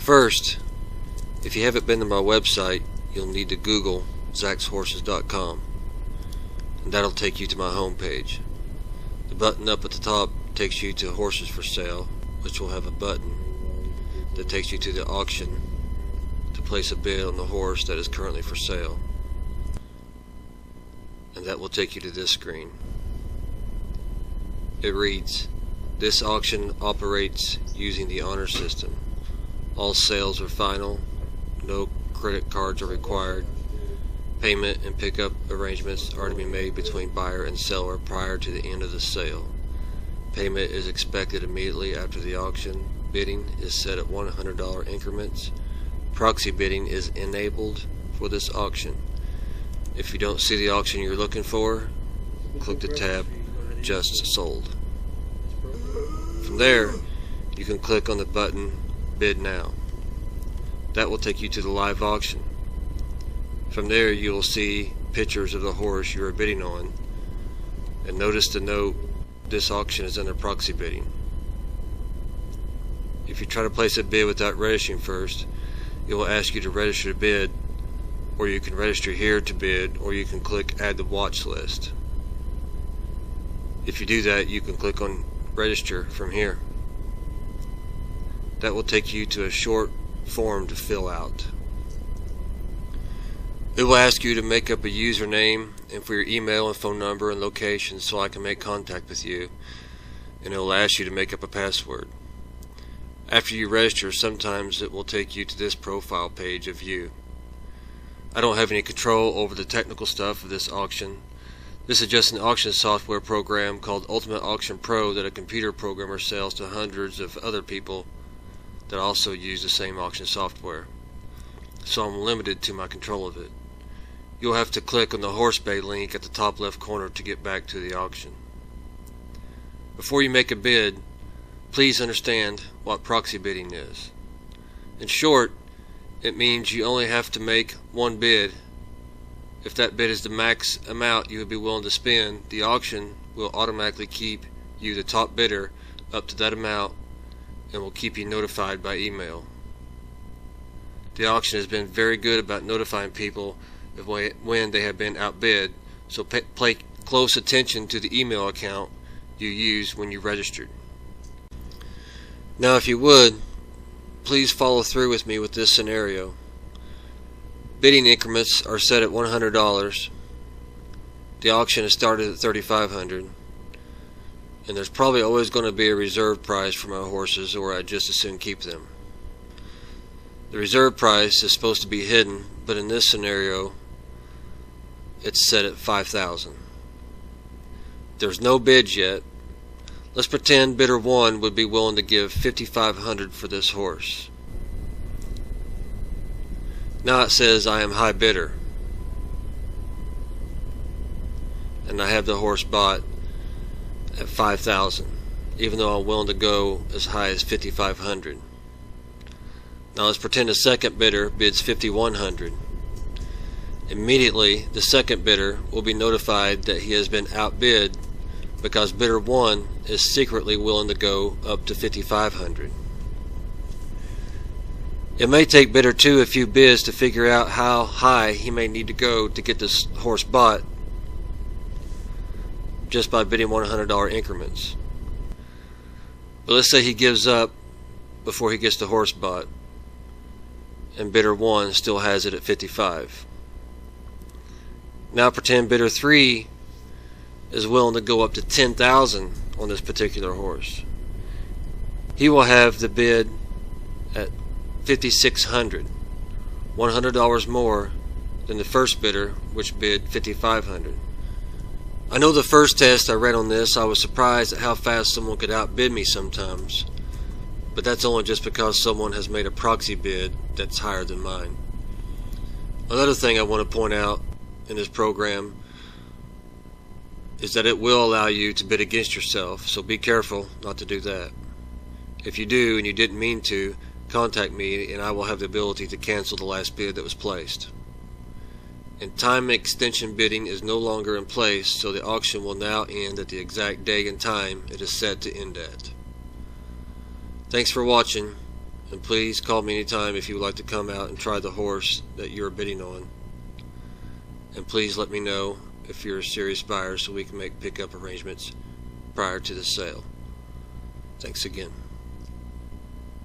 First, if you haven't been to my website, you'll need to Google ZachsHorses.com, and that'll take you to my homepage. The button up at the top takes you to Horses for Sale, which will have a button that takes you to the auction to place a bid on the horse that is currently for sale, and that will take you to this screen. It reads, "This auction operates using the honor system. All sales are final. No credit cards are required. Payment and pickup arrangements are to be made between buyer and seller prior to the end of the sale. Payment is expected immediately after the auction. Bidding is set at $100 increments. Proxy bidding is enabled for this auction. If you don't see the auction you're looking for, click the tab Just Sold." From there, you can click on the button Bid Now. That will take you to the live auction. From there, you will see pictures of the horse you are bidding on, and notice the note, "This auction is under proxy bidding." If you try to place a bid without registering first, it will ask you to register to bid, or you can register here to bid, or you can click Add to Watch List. If you do that, you can click on Register from here. That will take you to a short form to fill out. It will ask you to make up a username and for your email and phone number and location so I can make contact with you, and it will ask you to make up a password. After you register, sometimes it will take you to this profile page of you. I don't have any control over the technical stuff of this auction. This is just an auction software program called Ultimate Auction Pro that a computer programmer sells to hundreds of other people that also use the same auction software. So I'm limited to my control of it. You'll have to click on the horse bay link at the top left corner to get back to the auction. Before you make a bid, please understand what proxy bidding is. In short, it means you only have to make one bid. If that bid is the max amount you would be willing to spend, the auction will automatically keep you the top bidder up to that amount and will keep you notified by email. The auction has been very good about notifying people of when they have been outbid, so pay close attention to the email account you used when you registered. Now, if you would, please follow through with me with this scenario. Bidding increments are set at $100. The auction is started at $3,500, and there's probably always going to be a reserve price for my horses, or I'd just as soon keep them. The reserve price is supposed to be hidden, but in this scenario it's set at $5,000. There's no bids yet. Let's pretend bidder 1 would be willing to give $5,500 for this horse. Now it says I am high bidder, and I have the horse bought at $5,000, even though I'm willing to go as high as $5,500. Now let's pretend a second bidder bids $5,100. Immediately the second bidder will be notified that he has been outbid because bidder 1 is secretly willing to go up to $5,500. It may take bidder 2 a few bids to figure out how high he may need to go to get this horse bought just by bidding $100 increments. But let's say he gives up before he gets the horse bought, and bidder 1 still has it at $55,000. Now pretend bidder 3 is willing to go up to $10,000 on this particular horse. He will have the bid at $5,600, $100 more than the first bidder, which bid $5,500. I know the first test I read on this, I was surprised at how fast someone could outbid me sometimes, but that's only just because someone has made a proxy bid that's higher than mine. Another thing I want to point out in this program is that it will allow you to bid against yourself, so be careful not to do that. If you do and you didn't mean to, contact me and I will have the ability to cancel the last bid that was placed. And time extension bidding is no longer in place, so the auction will now end at the exact day and time it is set to end at. Thanks for watching, And please call me anytime if you would like to come out and try the horse that you are bidding on. And please let me know if you're a serious buyer so we can make pickup arrangements prior to the sale. Thanks again.